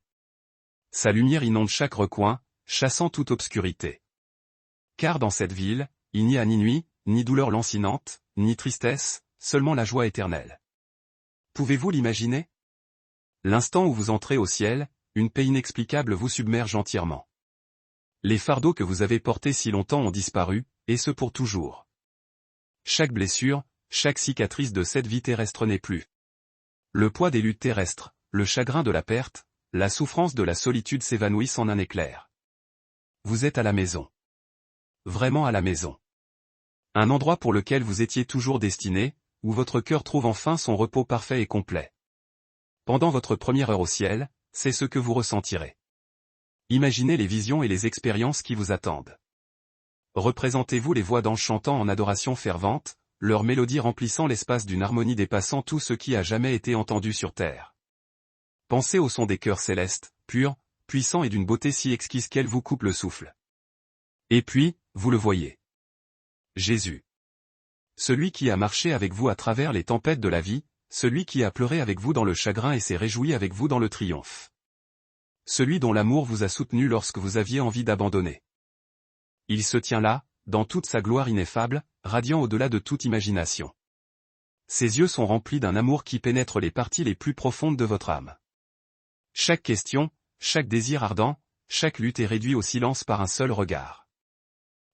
Sa lumière inonde chaque recoin, chassant toute obscurité. Car dans cette ville, il n'y a ni nuit, ni douleur lancinante, ni tristesse, seulement la joie éternelle. Pouvez-vous l'imaginer? L'instant où vous entrez au ciel, une paix inexplicable vous submerge entièrement. Les fardeaux que vous avez portés si longtemps ont disparu, et ce pour toujours. Chaque blessure, chaque cicatrice de cette vie terrestre n'est plus. Le poids des luttes terrestres, le chagrin de la perte, la souffrance de la solitude s'évanouissent en un éclair. Vous êtes à la maison. Vraiment à la maison. Un endroit pour lequel vous étiez toujours destiné, où votre cœur trouve enfin son repos parfait et complet. Pendant votre première heure au ciel, c'est ce que vous ressentirez. Imaginez les visions et les expériences qui vous attendent. Représentez-vous les voix d'anges chantant en adoration fervente, leur mélodie remplissant l'espace d'une harmonie dépassant tout ce qui a jamais été entendu sur terre. Pensez au son des chœurs célestes, purs, puissants et d'une beauté si exquise qu'elle vous coupe le souffle. Et puis, vous le voyez. Jésus. Celui qui a marché avec vous à travers les tempêtes de la vie, celui qui a pleuré avec vous dans le chagrin et s'est réjoui avec vous dans le triomphe. Celui dont l'amour vous a soutenu lorsque vous aviez envie d'abandonner. Il se tient là, dans toute sa gloire ineffable, radiant au-delà de toute imagination. Ses yeux sont remplis d'un amour qui pénètre les parties les plus profondes de votre âme. Chaque question, chaque désir ardent, chaque lutte est réduit au silence par un seul regard.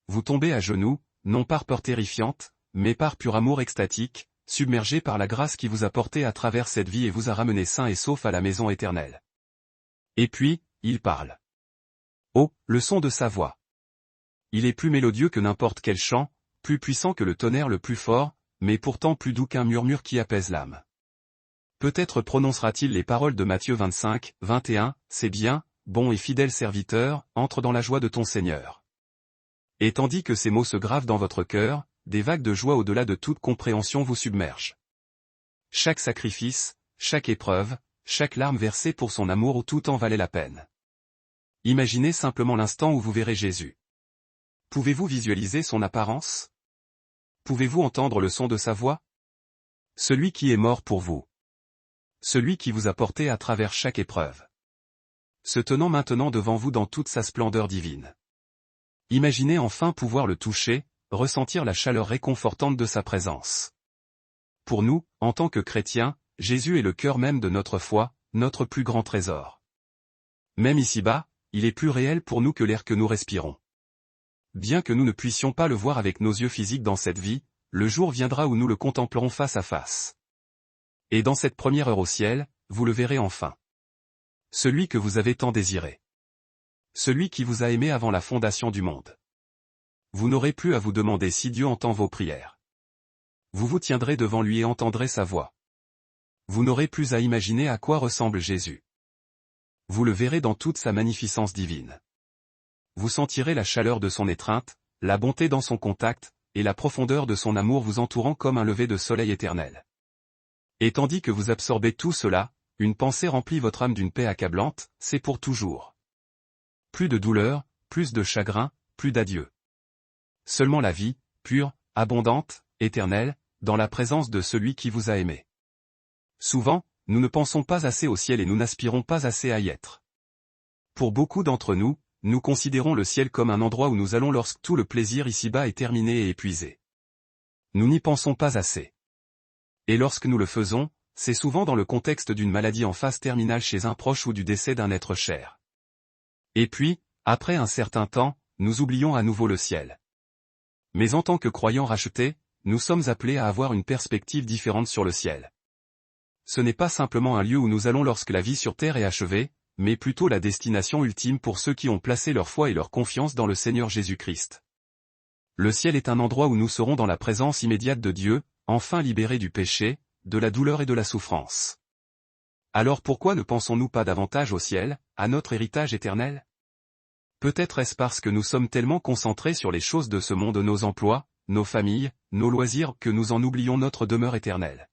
Vous tombez à genoux, non par peur terrifiante, mais par pur amour extatique, submergé par la grâce qui vous a porté à travers cette vie et vous a ramené sain et sauf à la maison éternelle. Et puis, il parle. Oh, le son de sa voix. Il est plus mélodieux que n'importe quel chant, plus puissant que le tonnerre le plus fort, mais pourtant plus doux qu'un murmure qui apaise l'âme. Peut-être prononcera-t-il les paroles de Matthieu 25, 21, « C'est bien, bon et fidèle serviteur, entre dans la joie de ton Seigneur. » Et tandis que ces mots se gravent dans votre cœur, des vagues de joie au-delà de toute compréhension vous submergent. Chaque sacrifice, chaque épreuve, chaque larme versée pour son amour tout en valait la peine. Imaginez simplement l'instant où vous verrez Jésus. Pouvez-vous visualiser son apparence? Pouvez-vous entendre le son de sa voix? Celui qui est mort pour vous. Celui qui vous a porté à travers chaque épreuve. se tenant maintenant devant vous dans toute sa splendeur divine. Imaginez enfin pouvoir le toucher, ressentir la chaleur réconfortante de sa présence. Pour nous, en tant que chrétiens, Jésus est le cœur même de notre foi, notre plus grand trésor. Même ici-bas, il est plus réel pour nous que l'air que nous respirons. Bien que nous ne puissions pas le voir avec nos yeux physiques dans cette vie, le jour viendra où nous le contemplerons face à face. Et dans cette première heure au ciel, vous le verrez enfin. Celui que vous avez tant désiré. Celui qui vous a aimé avant la fondation du monde. Vous n'aurez plus à vous demander si Dieu entend vos prières. Vous vous tiendrez devant lui et entendrez sa voix. Vous n'aurez plus à imaginer à quoi ressemble Jésus. Vous le verrez dans toute sa magnificence divine. Vous sentirez la chaleur de son étreinte, la bonté dans son contact, et la profondeur de son amour vous entourant comme un lever de soleil éternel. Et tandis que vous absorbez tout cela, une pensée remplit votre âme d'une paix accablante, c'est pour toujours. Plus de douleur, plus de chagrin, plus d'adieu. Seulement la vie, pure, abondante, éternelle, dans la présence de celui qui vous a aimé. Souvent, nous ne pensons pas assez au ciel et nous n'aspirons pas assez à y être. Pour beaucoup d'entre nous, nous considérons le ciel comme un endroit où nous allons lorsque tout le plaisir ici-bas est terminé et épuisé. Nous n'y pensons pas assez. Et lorsque nous le faisons, c'est souvent dans le contexte d'une maladie en phase terminale chez un proche ou du décès d'un être cher. Et puis, après un certain temps, nous oublions à nouveau le ciel. Mais en tant que croyants rachetés, nous sommes appelés à avoir une perspective différente sur le ciel. Ce n'est pas simplement un lieu où nous allons lorsque la vie sur terre est achevée, mais plutôt la destination ultime pour ceux qui ont placé leur foi et leur confiance dans le Seigneur Jésus-Christ. Le ciel est un endroit où nous serons dans la présence immédiate de Dieu, enfin libérés du péché, de la douleur et de la souffrance. Alors pourquoi ne pensons-nous pas davantage au ciel, à notre héritage éternel? Peut-être est-ce parce que nous sommes tellement concentrés sur les choses de ce monde, nos emplois, nos familles, nos loisirs, que nous en oublions notre demeure éternelle.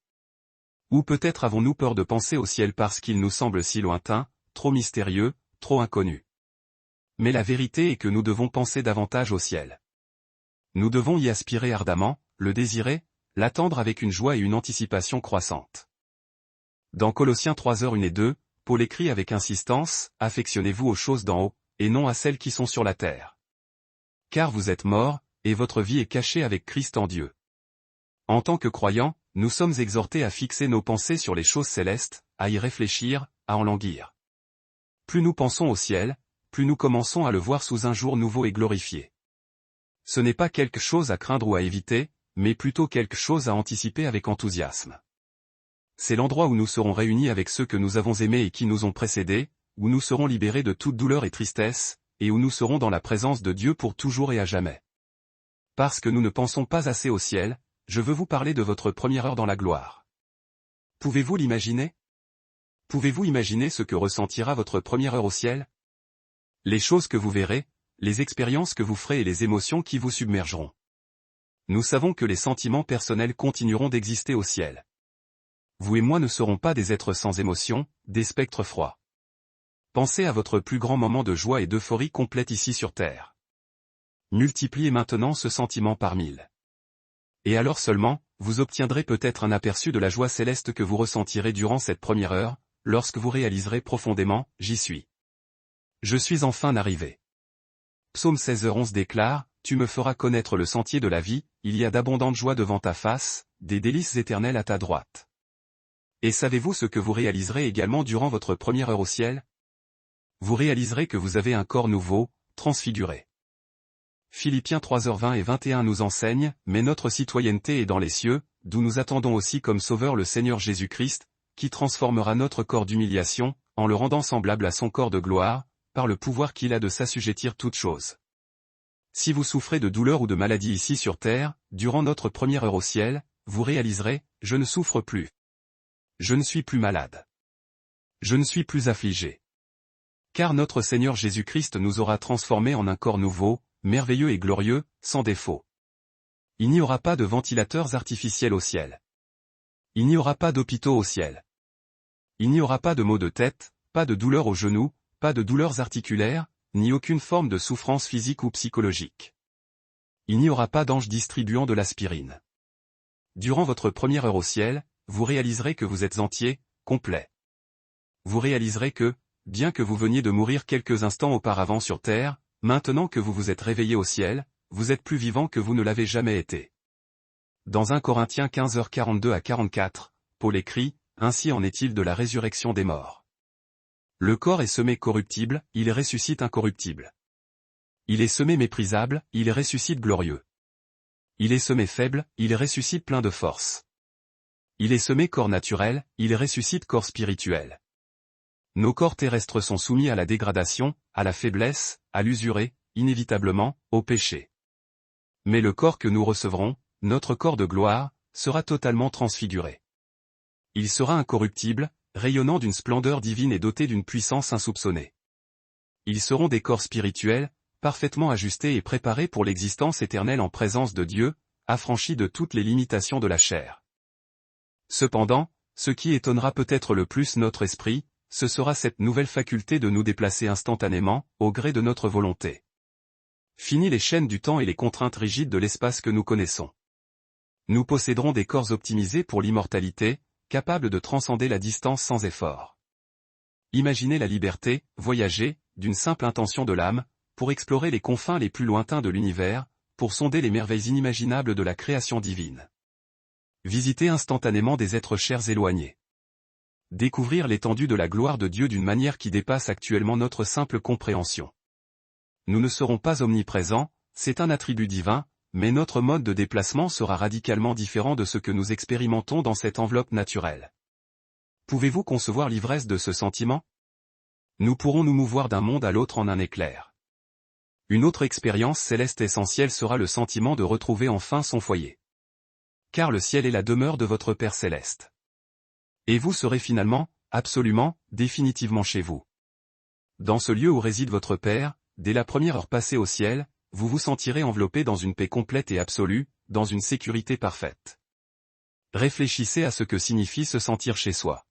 Ou peut-être avons-nous peur de penser au ciel parce qu'il nous semble si lointain, trop mystérieux, trop inconnu. Mais la vérité est que nous devons penser davantage au ciel. Nous devons y aspirer ardemment, le désirer, l'attendre avec une joie et une anticipation croissante. Dans Colossiens 3:1 et 2, Paul écrit avec insistance, « Affectionnez-vous aux choses d'en haut, et non à celles qui sont sur la terre. Car vous êtes morts, et votre vie est cachée avec Christ en Dieu. » En tant que croyants, nous sommes exhortés à fixer nos pensées sur les choses célestes, à y réfléchir, à en languir. Plus nous pensons au ciel, plus nous commençons à le voir sous un jour nouveau et glorifié. Ce n'est pas quelque chose à craindre ou à éviter, mais plutôt quelque chose à anticiper avec enthousiasme. C'est l'endroit où nous serons réunis avec ceux que nous avons aimés et qui nous ont précédés, où nous serons libérés de toute douleur et tristesse, et où nous serons dans la présence de Dieu pour toujours et à jamais. Parce que nous ne pensons pas assez au ciel, je veux vous parler de votre première heure dans la gloire. Pouvez-vous l'imaginer? Pouvez-vous imaginer ce que ressentira votre première heure au ciel? Les choses que vous verrez, les expériences que vous ferez et les émotions qui vous submergeront. Nous savons que les sentiments personnels continueront d'exister au ciel. Vous et moi ne serons pas des êtres sans émotion, des spectres froids. Pensez à votre plus grand moment de joie et d'euphorie complète ici sur terre. Multipliez maintenant ce sentiment par 1000. Et alors seulement, vous obtiendrez peut-être un aperçu de la joie céleste que vous ressentirez durant cette première heure, lorsque vous réaliserez profondément, « J'y suis. Je suis enfin arrivé. » Psaume 16:11 déclare, « Tu me feras connaître le sentier de la vie, il y a d'abondantes joies devant ta face, des délices éternelles à ta droite. » Et savez-vous ce que vous réaliserez également durant votre première heure au ciel? Vous réaliserez que vous avez un corps nouveau, transfiguré. Philippiens 3:20 et 21 nous enseignent, « Mais notre citoyenneté est dans les cieux, d'où nous attendons aussi comme sauveur le Seigneur Jésus-Christ, qui transformera notre corps d'humiliation, en le rendant semblable à son corps de gloire, par le pouvoir qu'il a de s'assujettir toutes choses. » Si vous souffrez de douleur ou de maladie ici sur terre, durant notre première heure au ciel, vous réaliserez, « Je ne souffre plus. Je ne suis plus malade. Je ne suis plus affligé. » Car notre Seigneur Jésus-Christ nous aura transformés en un corps nouveau, merveilleux et glorieux, sans défaut. Il n'y aura pas de ventilateurs artificiels au ciel. Il n'y aura pas d'hôpitaux au ciel. Il n'y aura pas de maux de tête, pas de douleurs aux genoux, pas de douleurs articulaires, ni aucune forme de souffrance physique ou psychologique. Il n'y aura pas d'ange distribuant de l'aspirine. Durant votre première heure au ciel, vous réaliserez que vous êtes entier, complet. Vous réaliserez que, bien que vous veniez de mourir quelques instants auparavant sur terre, maintenant que vous vous êtes réveillé au ciel, vous êtes plus vivant que vous ne l'avez jamais été. Dans 1 Corinthiens 15h42 à 44, Paul écrit, « Ainsi en est-il de la résurrection des morts. Le corps est semé corruptible, il ressuscite incorruptible. Il est semé méprisable, il ressuscite glorieux. Il est semé faible, il ressuscite plein de force. Il est semé corps naturel, il ressuscite corps spirituel. Nos corps terrestres sont soumis à la dégradation, à la faiblesse, à l'usuré, inévitablement, au péché. Mais le corps que nous recevrons, notre corps de gloire, sera totalement transfiguré. Il sera incorruptible, rayonnant d'une splendeur divine et doté d'une puissance insoupçonnée. Ils seront des corps spirituels, parfaitement ajustés et préparés pour l'existence éternelle en présence de Dieu, affranchis de toutes les limitations de la chair. Cependant, ce qui étonnera peut-être le plus notre esprit, ce sera cette nouvelle faculté de nous déplacer instantanément, au gré de notre volonté. Fini les chaînes du temps et les contraintes rigides de l'espace que nous connaissons. Nous posséderons des corps optimisés pour l'immortalité, capables de transcender la distance sans effort. Imaginez la liberté, voyager, d'une simple intention de l'âme, pour explorer les confins les plus lointains de l'univers, pour sonder les merveilles inimaginables de la création divine. Visiter instantanément des êtres chers éloignés. Découvrir l'étendue de la gloire de Dieu d'une manière qui dépasse actuellement notre simple compréhension. Nous ne serons pas omniprésents, c'est un attribut divin, mais notre mode de déplacement sera radicalement différent de ce que nous expérimentons dans cette enveloppe naturelle. Pouvez-vous concevoir l'ivresse de ce sentiment? Nous pourrons nous mouvoir d'un monde à l'autre en un éclair. Une autre expérience céleste essentielle sera le sentiment de retrouver enfin son foyer. Car le ciel est la demeure de votre Père céleste. Et vous serez finalement, absolument, définitivement chez vous. Dans ce lieu où réside votre Père, dès la première heure passée au ciel, vous vous sentirez enveloppé dans une paix complète et absolue, dans une sécurité parfaite. Réfléchissez à ce que signifie se sentir chez soi.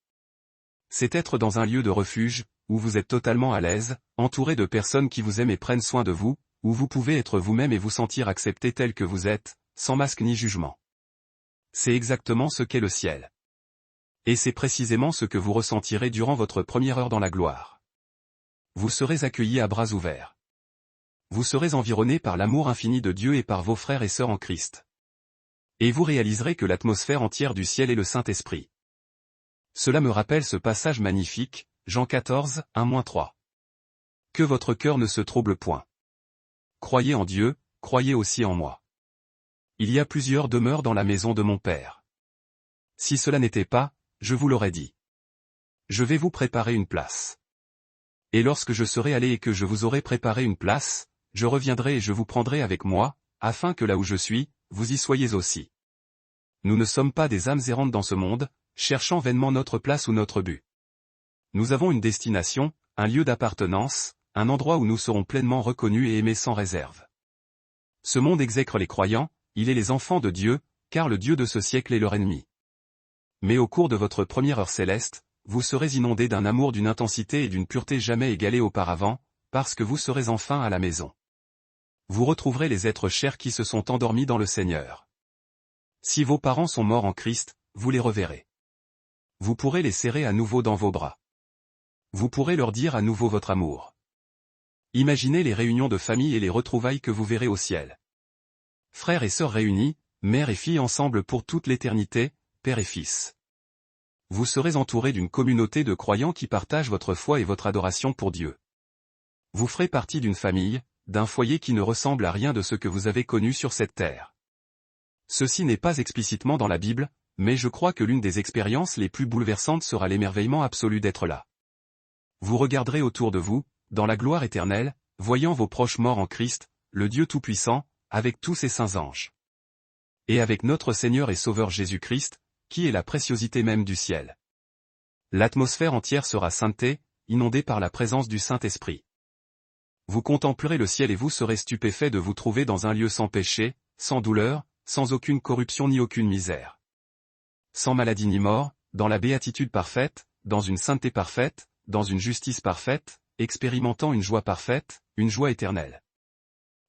C'est être dans un lieu de refuge, où vous êtes totalement à l'aise, entouré de personnes qui vous aiment et prennent soin de vous, où vous pouvez être vous-même et vous sentir accepté tel que vous êtes, sans masque ni jugement. C'est exactement ce qu'est le ciel. Et c'est précisément ce que vous ressentirez durant votre première heure dans la gloire. Vous serez accueillis à bras ouverts. Vous serez environné par l'amour infini de Dieu et par vos frères et sœurs en Christ. Et vous réaliserez que l'atmosphère entière du ciel est le Saint-Esprit. Cela me rappelle ce passage magnifique, Jean 14, 1-3. Que votre cœur ne se trouble point. Croyez en Dieu, croyez aussi en moi. Il y a plusieurs demeures dans la maison de mon Père. Si cela n'était pas, je vous l'aurais dit. Je vais vous préparer une place. Et lorsque je serai allé et que je vous aurai préparé une place, je reviendrai et je vous prendrai avec moi, afin que là où je suis, vous y soyez aussi. Nous ne sommes pas des âmes errantes dans ce monde, cherchant vainement notre place ou notre but. Nous avons une destination, un lieu d'appartenance, un endroit où nous serons pleinement reconnus et aimés sans réserve. Ce monde exècre les croyants, il est les enfants de Dieu, car le Dieu de ce siècle est leur ennemi. Mais au cours de votre première heure céleste, vous serez inondés d'un amour d'une intensité et d'une pureté jamais égalées auparavant, parce que vous serez enfin à la maison. Vous retrouverez les êtres chers qui se sont endormis dans le Seigneur. Si vos parents sont morts en Christ, vous les reverrez. Vous pourrez les serrer à nouveau dans vos bras. Vous pourrez leur dire à nouveau votre amour. Imaginez les réunions de famille et les retrouvailles que vous verrez au ciel. Frères et sœurs réunis, mère et fille ensemble pour toute l'éternité, père et fils. Vous serez entourés d'une communauté de croyants qui partagent votre foi et votre adoration pour Dieu. Vous ferez partie d'une famille, d'un foyer qui ne ressemble à rien de ce que vous avez connu sur cette terre. Ceci n'est pas explicitement dans la Bible, mais je crois que l'une des expériences les plus bouleversantes sera l'émerveillement absolu d'être là. Vous regarderez autour de vous, dans la gloire éternelle, voyant vos proches morts en Christ, le Dieu Tout-Puissant, avec tous ses saints anges. Et avec notre Seigneur et Sauveur Jésus-Christ, qui est la préciosité même du ciel. L'atmosphère entière sera sainteté, inondée par la présence du Saint-Esprit. Vous contemplerez le ciel et vous serez stupéfait de vous trouver dans un lieu sans péché, sans douleur, sans aucune corruption ni aucune misère. Sans maladie ni mort, dans la béatitude parfaite, dans une sainteté parfaite, dans une justice parfaite, expérimentant une joie parfaite, une joie éternelle.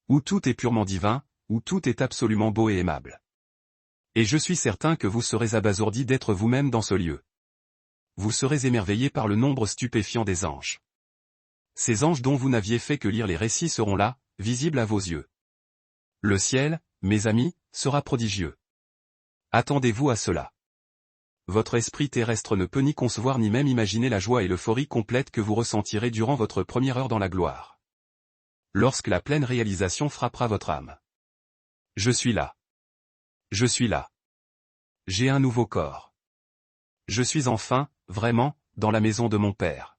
Où tout est purement divin, où tout est absolument beau et aimable. Et je suis certain que vous serez abasourdis d'être vous-même dans ce lieu. Vous serez émerveillés par le nombre stupéfiant des anges. Ces anges dont vous n'aviez fait que lire les récits seront là, visibles à vos yeux. Le ciel, mes amis, sera prodigieux. Attendez-vous à cela. Votre esprit terrestre ne peut ni concevoir ni même imaginer la joie et l'euphorie complète que vous ressentirez durant votre première heure dans la gloire. Lorsque la pleine réalisation frappera votre âme. Je suis là. Je suis là. J'ai un nouveau corps. Je suis enfin, vraiment, dans la maison de mon Père.